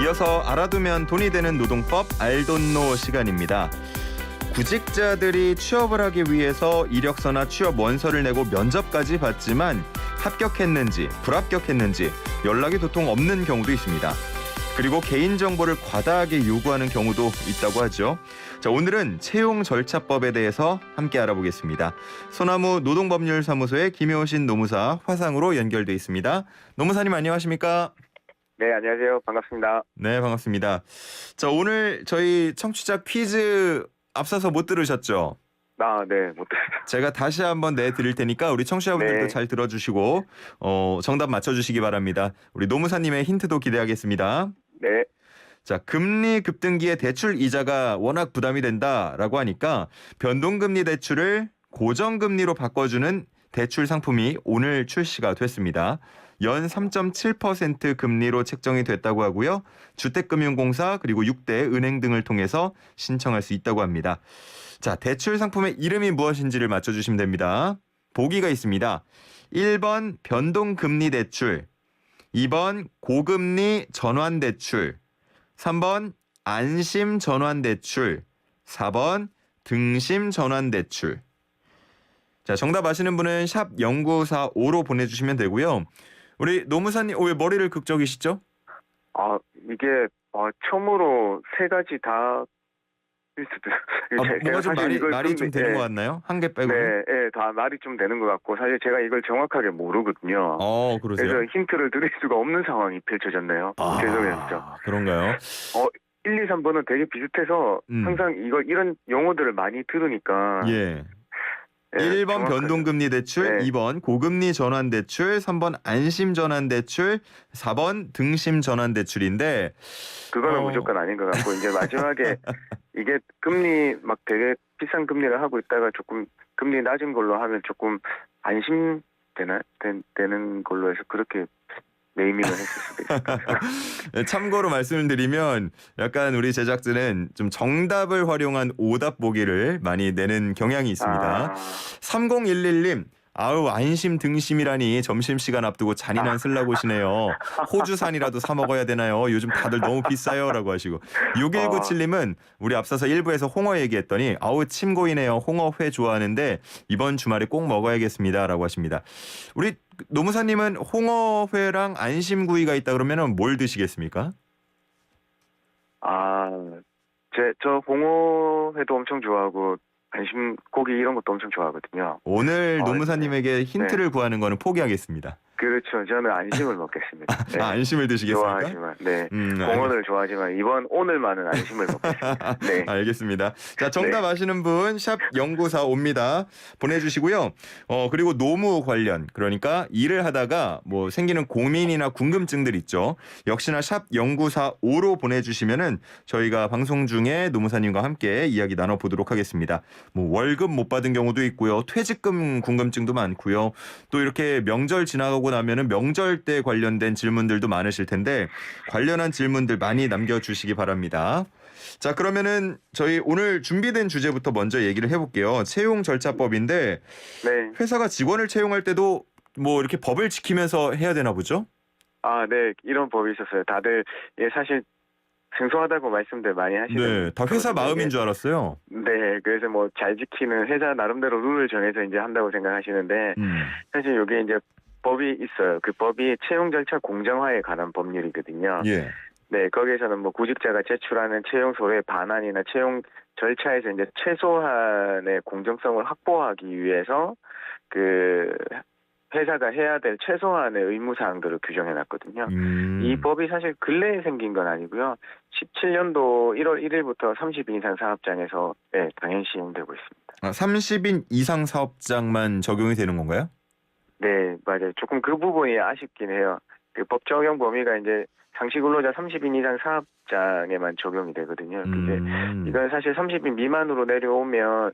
이어서 알아두면 돈이 되는 노동법 알돈노 시간입니다. 구직자들이 취업을 하기 위해서 이력서나 취업 원서를 내고 면접까지 봤지만 합격했는지 불합격했는지 연락이 도통 없는 경우도 있습니다. 그리고 개인정보를 과다하게 요구하는 경우도 있다고 하죠. 자, 오늘은 채용 절차법에 대해서 함께 알아보겠습니다. 소나무 노동법률사무소의 김효신 노무사 화상으로 연결돼 있습니다. 노무사님 안녕하십니까? 네, 안녕하세요. 반갑습니다. 네, 반갑습니다. 자, 오늘 저희 청취자 퀴즈 앞서서 못 들으셨죠? 네, 못 들었어요. 제가 다시 한번 내드릴 테니까 우리 청취자분들도 네. 잘 들어주시고 정답 맞춰주시기 바랍니다. 우리 노무사님의 힌트도 기대하겠습니다. 네, 자, 금리 급등기에 대출 이자가 워낙 부담이 된다라고 하니까 변동금리 대출을 고정금리로 바꿔주는 대출 상품이 오늘 출시가 됐습니다. 연 3.7% 금리로 책정이 됐다고 하고요. 주택금융공사 그리고 6대 은행 등을 통해서 신청할 수 있다고 합니다. 자, 대출 상품의 이름이 무엇인지를 맞춰주시면 됩니다. 보기가 있습니다. 1번 변동금리 대출, 2번 고금리 전환대출, 3번 안심 전환대출, 4번 등심 전환대출. 자, 정답 아시는 분은 샵 0945로 보내주시면 되고요. 우리 노무사님 왜 머리를 극적이시죠? 이게 처음으로 세 가지 다 비슷해요. 뭔가 좀 말이 좀 되는 것 같나요? 한 개 빼고. 네, 다 말이 좀 되는 것 같고 사실 제가 이걸 정확하게 모르거든요. 그러세요? 그래서 힌트를 드릴 수가 없는 상황이 펼쳐졌네요. 죄송해요, 진짜. 그런가요? 1, 2, 3번은 되게 비슷해서 항상 이런 용어들을 많이 들으니까. 예. 네, 1번 정확하게. 변동금리 대출, 네. 2번 고금리 전환대출, 3번 안심 전환대출, 4번 등심 전환대출인데 그거는 무조건 아닌 것 같고 이제 마지막에 이게 금리 막 되게 비싼 금리를 하고 있다가 조금 금리 낮은 걸로 하면 조금 안심 되는 걸로 해서 그렇게 네이밍을 했을 수도 있을 것 같아요. 참고로 말씀을 드리면 약간 우리 제작진은 좀 정답을 활용한 오답 보기를 많이 내는 경향이 있습니다. 3011님 아우 안심 등심이라니 점심시간 앞두고 잔인한 슬라고시네요. 호주산이라도 사 먹어야 되나요? 요즘 다들 너무 비싸요 라고 하시고 6197님은 우리 앞서서 1부에서 홍어 얘기했더니 아우 침 고이네요. 홍어회 좋아하는데 이번 주말에 꼭 먹어야겠습니다 라고 하십니다. 우리 노무사님은 홍어회랑 안심구이가 있다 그러면 뭘 드시겠습니까? 저 홍어회도 엄청 좋아하고 안심 고기 이런 것도 엄청 좋아하거든요. 오늘 노무사님에게 힌트를 네. 구하는 거는 포기하겠습니다. 그렇죠. 저는 안심을 먹겠습니다. 네. 안심을 드시겠습니까? 좋아하지만, 네. 홍어를 좋아하지만 오늘만은 안심을 먹겠습니다. 네. 알겠습니다. 자, 정답 아시는 분 샵 0945입니다. 보내주시고요. 그리고 노무 관련 그러니까 일을 하다가 뭐 생기는 고민이나 궁금증들 있죠. 역시나 샵 0945로 보내주시면은 저희가 방송 중에 노무사님과 함께 이야기 나눠보도록 하겠습니다. 뭐 월급 못 받은 경우도 있고요. 퇴직금 궁금증도 많고요. 또 이렇게 명절 지나가고 나면은 명절 때 관련된 질문들도 많으실 텐데 관련한 질문들 많이 남겨주시기 바랍니다. 자, 그러면은 저희 오늘 준비된 주제부터 먼저 얘기를 해볼게요. 채용 절차법인데 네. 회사가 직원을 채용할 때도 뭐 이렇게 법을 지키면서 해야 되나 보죠? 네. 이런 법이 있었어요. 다들 사실 생소하다고 말씀들 많이 하시는. 네, 다 회사 마음인 줄 알았어요. 네, 그래서 뭐 잘 지키는 회사 나름대로 룰을 정해서 이제 한다고 생각하시는데 사실 여기 이제 법이 있어요. 그 법이 채용 절차 공정화에 관한 법률이거든요. 예. 네, 거기에서는 뭐 구직자가 제출하는 채용 서류의 반환이나 채용 절차에서 이제 최소한의 공정성을 확보하기 위해서 그 회사가 해야 될 최소한의 의무 사항들을 규정해 놨거든요. 이 법이 사실 근래에 생긴 건 아니고요. 17년도 1월 1일부터 30인 이상 사업장에서 당연히 시행되고 있습니다. 30인 이상 사업장만 적용이 되는 건가요? 네, 맞아요. 조금 그 부분이 아쉽긴 해요. 그 법 적용 범위가 이제 상시 근로자 30인 이상 사업장에만 적용이 되거든요. 근데 이건 사실 30인 미만으로 내려오면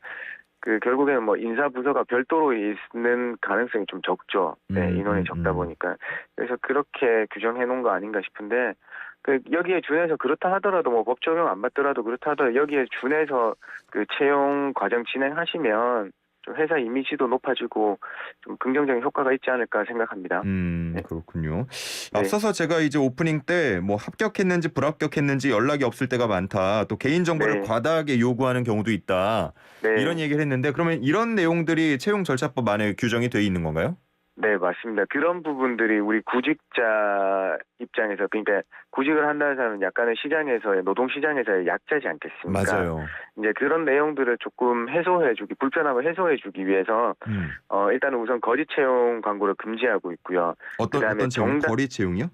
그 결국에는 뭐 인사 부서가 별도로 있는 가능성이 좀 적죠. 네, 인원이 적다 보니까. 그래서 그렇게 규정해 놓은 거 아닌가 싶은데 그 여기에 준해서 그렇다 하더라도 뭐 법 적용 안 받더라도 그렇다 하더라도 여기에 준해서 그 채용 과정 진행하시면 좀 회사 이미지도 높아지고 좀 긍정적인 효과가 있지 않을까 생각합니다. 네. 그렇군요. 네. 앞서서 제가 이제 오프닝 때 뭐 합격했는지 불합격했는지 연락이 없을 때가 많다. 또 개인 정보를 네. 과다하게 요구하는 경우도 있다. 이런 네. 얘기를 했는데 그러면 이런 내용들이 채용 절차법 안에 규정이 돼 있는 건가요? 네, 맞습니다. 그런 부분들이 우리 구직자 입장에서, 그러니까 구직을 한다는 사람은 약간은 시장에서의, 노동시장에서의 약자지 않겠습니까? 맞아요. 이제 그런 내용들을 조금 해소해주기, 불편함을 해소해주기 위해서, 음. 일단은 우선 거짓 채용 광고를 금지하고 있고요. 그다음에 어떤 채용? 거리 채용이요?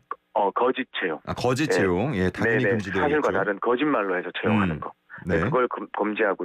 거짓 채용. 아, 거짓 예. 채용. 예, 당연히 네네. 금지되어 사실과 있죠. 다른 거짓말로 해서 채용하는 거. 네, 네. 그걸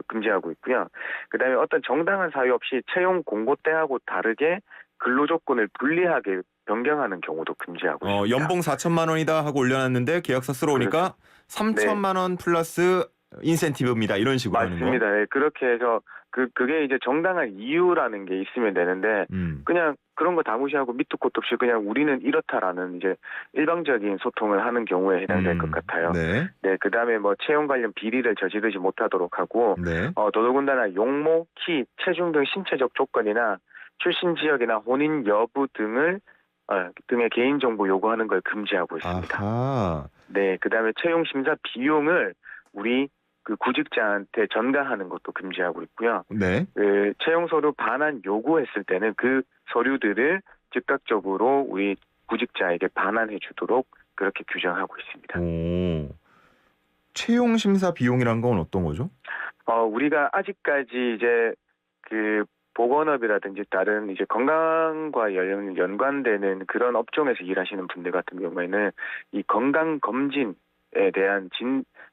금지하고 있고요. 그다음에 어떤 정당한 사유 없이 채용 공고 때하고 다르게 근로 조건을 불리하게 변경하는 경우도 금지하고 있습니다. 연봉 4천만 원이다 하고 올려놨는데 계약서 쓰러 오니까 3천만 원 플러스 인센티브입니다. 이런 식으로 하는 거. 맞습니다. 네, 그렇게 해서 그게 이제 정당한 이유라는 게 있으면 되는데 그냥 그런 거 다 무시하고 밑도 끝도 없이 그냥 우리는 이렇다라는 이제 일방적인 소통을 하는 경우에 해당될 것 같아요. 네. 네, 그다음에 뭐 채용 관련 비리를 저지르지 못하도록 하고 네. 더더군다나 용모, 키, 체중 등 신체적 조건이나 출신 지역이나 혼인 여부 등의 개인 정보 요구하는 걸 금지하고 있습니다. 아하. 네, 그다음에 채용 심사 비용을 우리 그 구직자한테 전가하는 것도 금지하고 있고요. 네. 그 채용 서류 반환 요구했을 때는 그 서류들을 즉각적으로 우리 구직자에게 반환해 주도록 그렇게 규정하고 있습니다. 오. 채용 심사 비용이란 건 어떤 거죠? 우리가 아직까지 이제 그 보건업이라든지 다른 이제 건강과 연관되는 그런 업종에서 일하시는 분들 같은 경우에는 이 건강 검진에 대한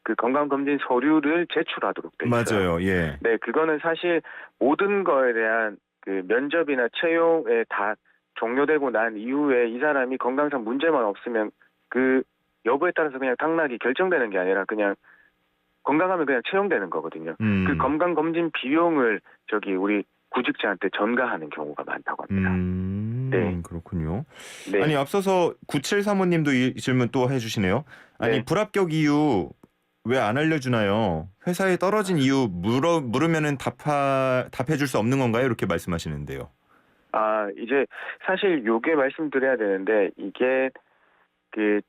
그 건강 검진 서류를 제출하도록 돼 있어요. 맞아요. 예. 네, 그거는 사실 모든 거에 대한 그 면접이나 채용에 다 종료되고 난 이후에 이 사람이 건강상 문제만 없으면 그 여부에 따라서 그냥 당락이 결정되는 게 아니라 그냥 건강하면 그냥 채용되는 거거든요. 그 건강 검진 비용을 우리 구직자한테 전가하는 경우가 많다고 합니다. 네. 그렇군요. 네. 아니 앞서서 9735님도 이 질문 또 해주시네요. 아니 네. 불합격 이유 왜 안 알려주나요? 회사에 떨어진 이유 물으면은 답해줄 수 없는 건가요? 이렇게 말씀하시는데요. 이제 사실 요게 말씀드려야 되는데 이게 그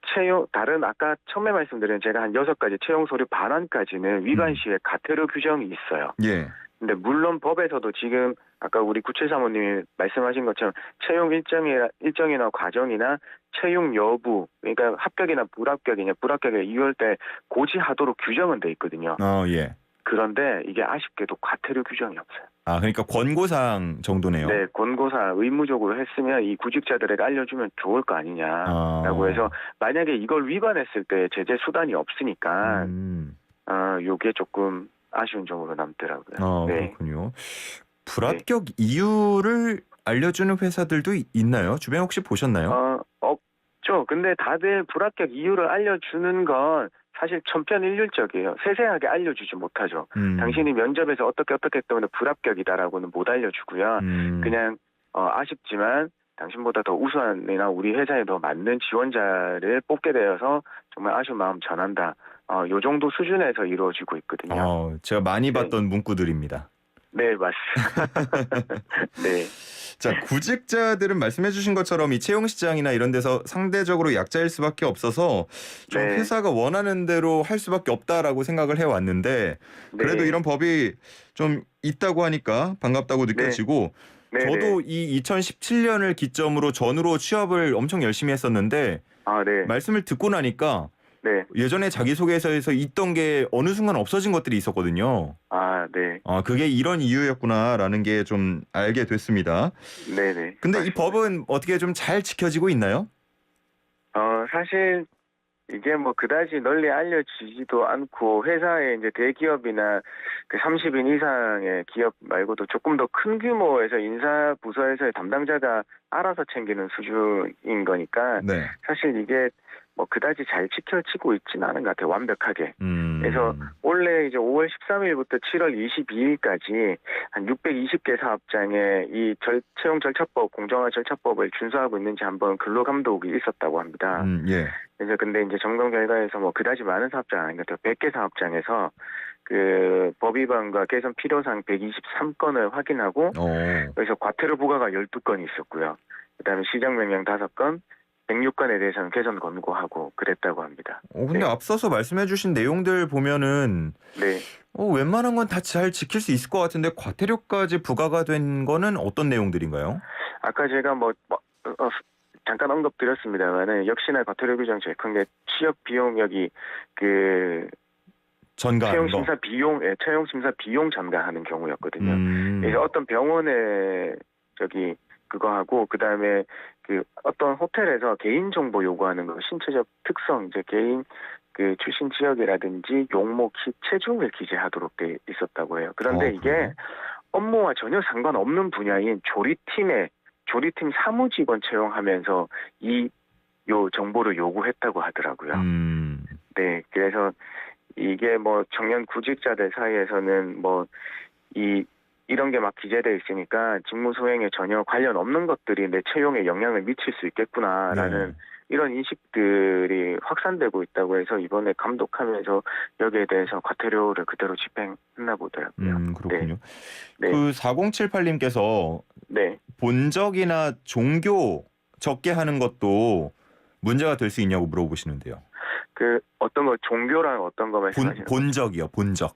다른 아까 처음에 말씀드린 제가 한 6가지 채용 서류 반환까지는 위반 시에 가태료 규정이 있어요. 예. 근데 물론 법에서도 지금 아까 우리 9735님이 말씀하신 것처럼 채용 일정이나 과정이나 채용 여부, 그러니까 합격이나 불합격의 이유할 때 고지하도록 규정은 돼 있거든요. 예. 그런데 이게 아쉽게도 과태료 규정이 없어요. 그러니까 권고사항 정도네요. 네, 권고사 의무적으로 했으면 이 구직자들에게 알려주면 좋을 거 아니냐라고 해서 만약에 이걸 위반했을 때 제재 수단이 없으니까 요게 조금 아쉬운 점으로 남더라고요. 네. 그렇군요. 불합격 이유를 알려주는 회사들도 있나요? 주변에 혹시 보셨나요? 없죠. 근데 다들 불합격 이유를 알려주는 건 사실 천편일률적이에요. 세세하게 알려주지 못하죠. 당신이 면접에서 어떻게 때문에 불합격이다라고는 못 알려주고요. 그냥 아쉽지만 당신보다 더 우수한이나 우리 회사에 더 맞는 지원자를 뽑게 되어서 정말 아쉬운 마음 전한다. 요 정도 수준에서 이루어지고 있거든요. 제가 많이 봤던 문구들입니다. 네, 맞습니다. 네. 자, 구직자들은 말씀해주신 것처럼 이 채용 시장이나 이런 데서 상대적으로 약자일 수밖에 없어서 좀 회사가 원하는 대로 할 수밖에 없다라고 생각을 해왔는데 그래도 이런 법이 좀 있다고 하니까 반갑다고 느껴지고 저도 이 2017년을 기점으로 전후로 취업을 엄청 열심히 했었는데 말씀을 듣고 나니까 예전에 자기소개서에서 있던 게 어느 순간 없어진 것들이 있었거든요. 네. 그게 이런 이유였구나라는 게 좀 알게 됐습니다. 네네. 근데 이 법은 어떻게 좀 잘 지켜지고 있나요? 사실 이게 뭐 그다지 널리 알려지지도 않고 회사의 이제 대기업이나 그 30인 이상의 기업 말고도 조금 더 큰 규모에서 인사 부서에서의 담당자가 알아서 챙기는 수준인 거니까 사실 이게 뭐 그다지 잘 지켜지고 있지는 않은 것 같아요. 완벽하게. 그래서 원래 이제 5월 13일부터 7월 22일까지 한 620개 사업장에 이 채용 절차법, 공정화 절차법을 준수하고 있는지 한번 근로 감독이 있었다고 합니다. 그래서 근데 이제 점검 결과에서 뭐 그다지 많은 사업장 아닌 것 같아요. 100개 사업장에서 그 법 위반과 개선 필요사항 123건을 확인하고 그래서 과태료 부과가 12건이 있었고요. 그다음에 시정명령 5건, 106건에 대해서는 개선 권고하고 그랬다고 합니다. 근데 네. 앞서서 말씀해주신 내용들 보면은 네. 웬만한 건 다 잘 지킬 수 있을 것 같은데 과태료까지 부과가 된 거는 어떤 내용들인가요? 아까 제가 잠깐 언급드렸습니다만은 역시나 과태료 규정 제일 큰 게 취업 비용 여기 그 전가하는 거. 채용 심사 비용 전가하는 경우였거든요. 그래서 어떤 병원에 그거 하고 그다음에 그 어떤 호텔에서 개인 정보 요구하는 거, 신체적 특성, 이제 개인 그 출신 지역이라든지 용모, 키, 체중을 기재하도록 돼 있었다고 해요. 그런데 이게 업무와 전혀 상관없는 분야인 조리팀 사무직원 채용하면서 요 정보를 요구했다고 하더라고요. 네, 그래서 이게 청년 구직자들 사이에서는 이런 게 막 기재되어 있으니까 직무 수행에 전혀 관련 없는 것들이 내 채용에 영향을 미칠 수 있겠구나라는 이런 인식들이 확산되고 있다고 해서 이번에 감독하면서 여기에 대해서 과태료를 그대로 집행했나 보더라고요. 그렇군요. 네. 그 4078님께서 네. 본적이나 종교 적게 하는 것도 문제가 될 수 있냐고 물어보시는데요. 그 어떤 거 종교랑 어떤 거 말씀하시는 거예요? 본적이요. 본적.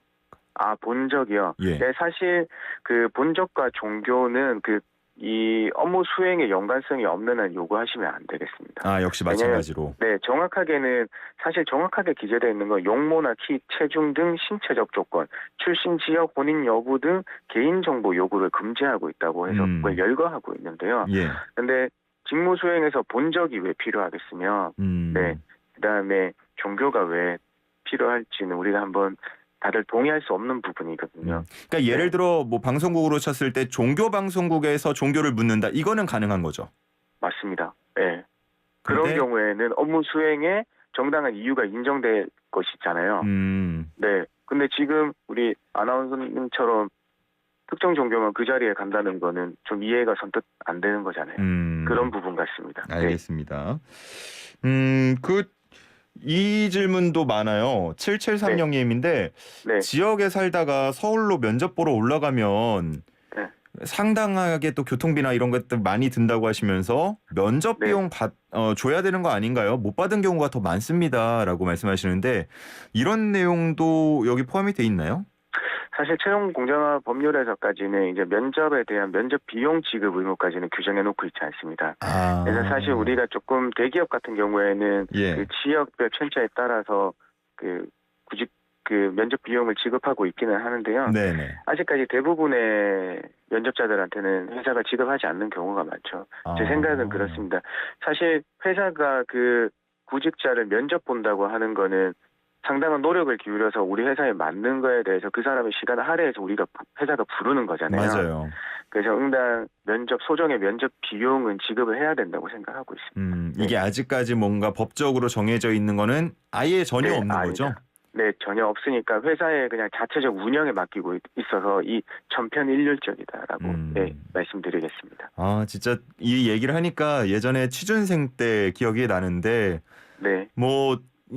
본적이요. 예. 네, 사실 그 본적과 종교는 이 업무 수행에 연관성이 없는 한 요구하시면 안 되겠습니다. 역시 마찬가지로. 네, 정확하게 기재되어 있는 건 용모나 키, 체중 등 신체적 조건, 출신 지역, 혼인 여부 등 개인정보 요구를 금지하고 있다고 해서 그걸 열거하고 있는데요. 예. 근데 직무 수행에서 본적이 왜 필요하겠으며, 네, 그다음에 종교가 왜 필요할지는 우리가 한번 다들 동의할 수 없는 부분이거든요. 그러니까 예를 들어 방송국으로 쳤을 때 종교 방송국에서 종교를 묻는다. 이거는 가능한 거죠. 맞습니다. 네. 그런 경우에는 업무 수행에 정당한 이유가 인정될 것이잖아요. 네. 근데 지금 우리 아나운서님처럼 특정 종교만 그 자리에 간다는 거는 좀 이해가 선뜻 안 되는 거잖아요. 그런 부분 같습니다. 알겠습니다. 이 질문도 많아요. 7730님인데 지역에 살다가 서울로 면접 보러 올라가면 상당하게 또 교통비나 이런 것들 많이 든다고 하시면서 면접 비용 줘야 되는 거 아닌가요? 못 받은 경우가 더 많습니다라고 말씀하시는데 이런 내용도 여기 포함이 돼 있나요? 사실 채용 공정화 법률에서까지는 이제 면접에 대한 면접 비용 지급 의무까지는 규정해 놓고 있지 않습니다. 그래서 사실 우리가 조금 대기업 같은 경우에는 그 지역별 편차에 따라서 면접 비용을 지급하고 있기는 하는데요. 네네. 아직까지 대부분의 면접자들한테는 회사가 지급하지 않는 경우가 많죠. 제 생각은 그렇습니다. 사실 회사가 그 구직자를 면접 본다고 하는 거는 상당한 노력을 기울여서 우리 회사에 맞는 거에 대해서 그 사람의 시간을 할애해서 회사가 부르는 거잖아요. 맞아요. 그래서 응당 소정의 면접 비용은 지급을 해야 된다고 생각하고 있습니다. 이게 아직까지 뭔가 법적으로 정해져 있는 거는 아예 전혀 없는 아니다. 거죠? 네, 전혀 없으니까 회사의 그냥 자체적 운영에 맡기고 있어서 이 천편일률적이다라고 말씀드리겠습니다. 진짜 이 얘기를 하니까 예전에 취준생 때 기억이 나는데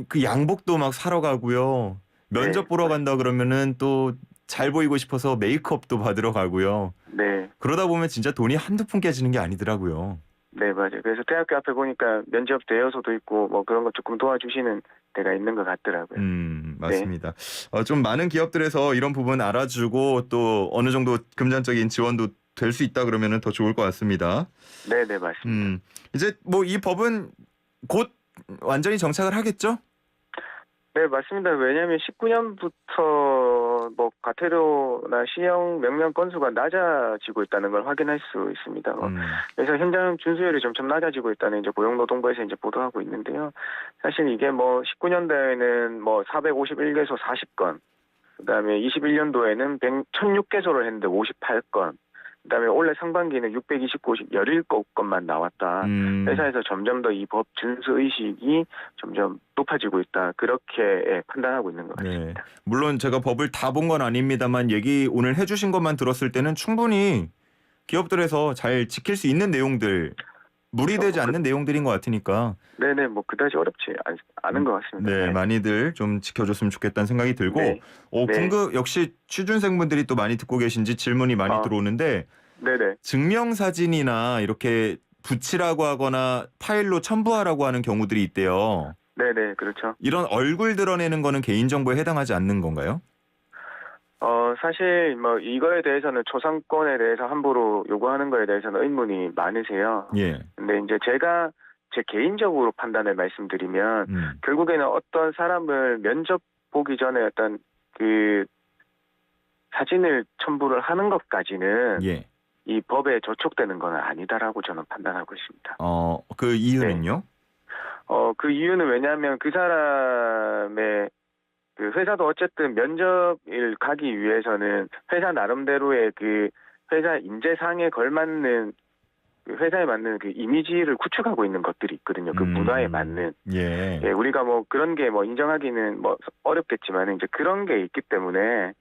그 양복도 막 사러 가고요. 면접 보러 간다 그러면은 또 잘 보이고 싶어서 메이크업도 받으러 가고요. 네. 그러다 보면 진짜 돈이 한두 푼 깨지는 게 아니더라고요. 네, 맞아요. 그래서 대학교 앞에 보니까 면접 대여소도 있고 그런 거 조금 도와주시는 데가 있는 것 같더라고요. 맞습니다. 좀 많은 기업들에서 이런 부분 알아주고 또 어느 정도 금전적인 지원도 될 수 있다 그러면은 더 좋을 것 같습니다. 네, 맞습니다. 이제 이 법은 곧 완전히 정착을 하겠죠? 네, 맞습니다. 왜냐하면 19년부터 과태료나 시형 명령 건수가 낮아지고 있다는 걸 확인할 수 있습니다. 그래서 현장 준수율이 점점 낮아지고 있다는 이제 고용노동부에서 이제 보도하고 있는데요. 사실 이게 19년도에는 451개소 40건, 그다음에 21년도에는 1006개소를 했는데 58건. 그다음에 올해 상반기는 629곳 17건만 나왔다. 회사에서 점점 더 이 법 준수 의식이 점점 높아지고 있다. 그렇게 판단하고 있는 것 같습니다. 물론 제가 법을 다 본 건 아닙니다만 얘기 오늘 해주신 것만 들었을 때는 충분히 기업들에서 잘 지킬 수 있는 내용들 무리되지 않는 내용들인 것 같으니까 네네, 뭐 그다지 어렵지 않은 것 같습니다. 네, 많이들 좀 지켜줬으면 좋겠다는 생각이 들고 네. 네. 역시 취준생분들이 또 많이 듣고 계신지 질문이 많이 아. 들어오는데 네네. 증명사진이나 이렇게 붙이라고 하거나 파일로 첨부하라고 하는 경우들이 있대요. 네네, 그렇죠. 이런 얼굴 드러내는 거는 개인정보에 해당하지 않는 건가요? 사실 뭐 이거에 대해서는 초상권에 대해서 함부로 요구하는 거에 대해서는 의문이 많으세요. 예. 근데 이제 제가 제 개인적으로 판단을 말씀드리면 결국에는 어떤 사람을 면접 보기 전에 어떤 그 사진을 첨부를 하는 것까지는 예. 이 법에 저촉되는 건 아니다라고 저는 판단하고 있습니다. 그 이유는요? 그 이유는 왜냐하면 그 사람의 그 회사도 어쨌든 면접을 가기 위해서는 회사 나름대로의 그 회사 인재상에 걸맞는 그 회사에 맞는 그 이미지를 구축하고 있는 것들이 있거든요. 그 문화에 맞는. 예. 예, 우리가 뭐 그런 게 뭐 인정하기는 뭐 어렵겠지만 이제 그런 게 있기 때문에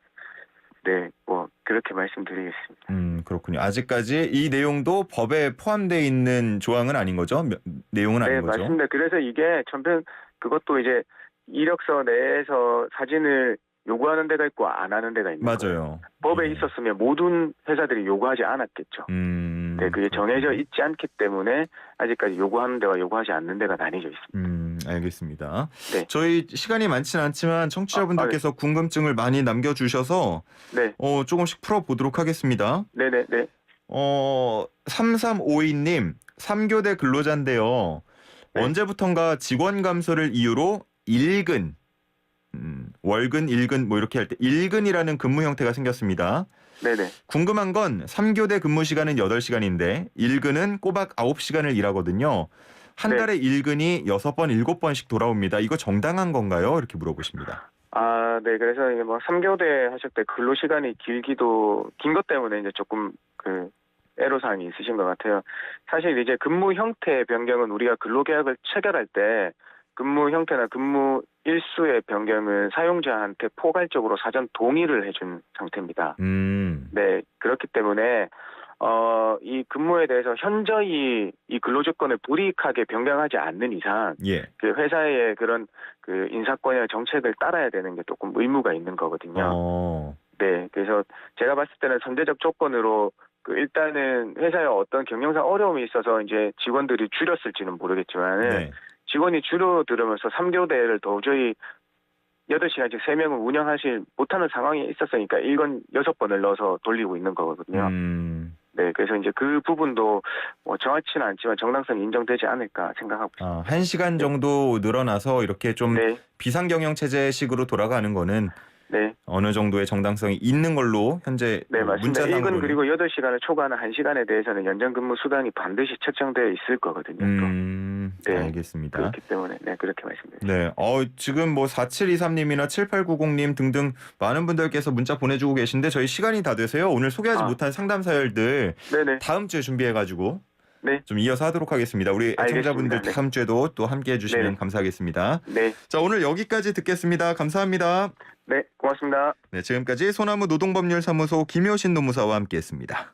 네, 뭐 그렇게 말씀드리겠습니다. 그렇군요. 아직까지 이 내용도 법에 포함되어 있는 조항은 아닌 거죠? 내용은 아닌 네, 거죠? 맞습니다. 그래서 이게 전편 그것도 이제 이력서 내에서 사진을 요구하는 데가 있고 안 하는 데가 있는 거예요. 맞아요. 법에 예. 있었으면 모든 회사들이 요구하지 않았겠죠. 네, 그게 정해져 있지 않기 때문에 아직까지 요구하는 데와 요구하지 않는 데가 나뉘어져 있습니다. 알겠습니다. 네. 저희 시간이 많지는 않지만 청취자분들께서 궁금증을 많이 남겨주셔서 네, 조금씩 풀어보도록 하겠습니다. 네네, 네. 3352님, 3교대 근로자인데요. 네. 언제부턴가 직원 감소를 이유로 일근, 월근, 일근 뭐 이렇게 할 때 일근이라는 근무 형태가 생겼습니다. 네네. 궁금한 건 3교대 근무 시간은 8시간인데 일근은 꼬박 9시간을 일하거든요. 한 네. 달에 일근이 6번, 7번씩 돌아옵니다. 이거 정당한 건가요? 이렇게 물어보십니다. 네. 그래서 이게 뭐 3교대 하실 때 근로 시간이 긴 것 때문에 이제 조금 그 애로사항이 있으신 것 같아요. 사실 이제 근무 형태 변경은 우리가 근로계약을 체결할 때 근무 형태나 근무 일수의 변경은 사용자한테 포괄적으로 사전 동의를 해준 상태입니다. 네, 그렇기 때문에 이 근무에 대해서 현저히 이 근로조건을 불이익하게 변경하지 않는 이상, 예. 그 회사의 그런 그 인사권이나 정책을 따라야 되는 게 조금 의무가 있는 거거든요. 네, 그래서 제가 봤을 때는 선제적 조건으로 그 일단은 회사에 어떤 경영상 어려움이 있어서 이제 직원들이 줄였을지는 모르겠지만은 네. 직원이 줄어들으면서 3교대를 도저히 8시간씩 3명을 운영하지 못하는 상황이 있었으니까 1건 6번을 넣어서 돌리고 있는 거거든요. 네, 그래서 이제 그 부분도 뭐 정확치는 않지만 정당성이 인정되지 않을까 생각하고 있습니다. 1시간 정도 늘어나서 이렇게 좀 네, 비상경영 체제식으로 돌아가는 거는 네, 어느 정도의 정당성이 있는 걸로 현재 네, 맞습니다. 1건 문자상으로는 그리고 8시간을 초과하는 1시간에 대해서는 연장 근무 수당이 반드시 책정되어 있을 거거든요. 또. 네, 알겠습니다. 그렇기 때문에 네, 그렇게 말씀드립니다. 네. 지금 뭐 4723님이나 7890님 등등 많은 분들께서 문자 보내주고 계신데 저희 시간이 다 돼서요. 오늘 소개하지 못한 상담 사연들 네네. 다음 주에 준비해가지고 네. 좀 이어서 하도록 하겠습니다. 우리 애청자분들 알겠습니다. 다음 주에도 또 함께 해주시면 네네. 감사하겠습니다. 네, 자, 오늘 여기까지 듣겠습니다. 감사합니다. 네, 고맙습니다. 네, 지금까지 소나무 노동법률사무소 김효신 노무사와 함께했습니다.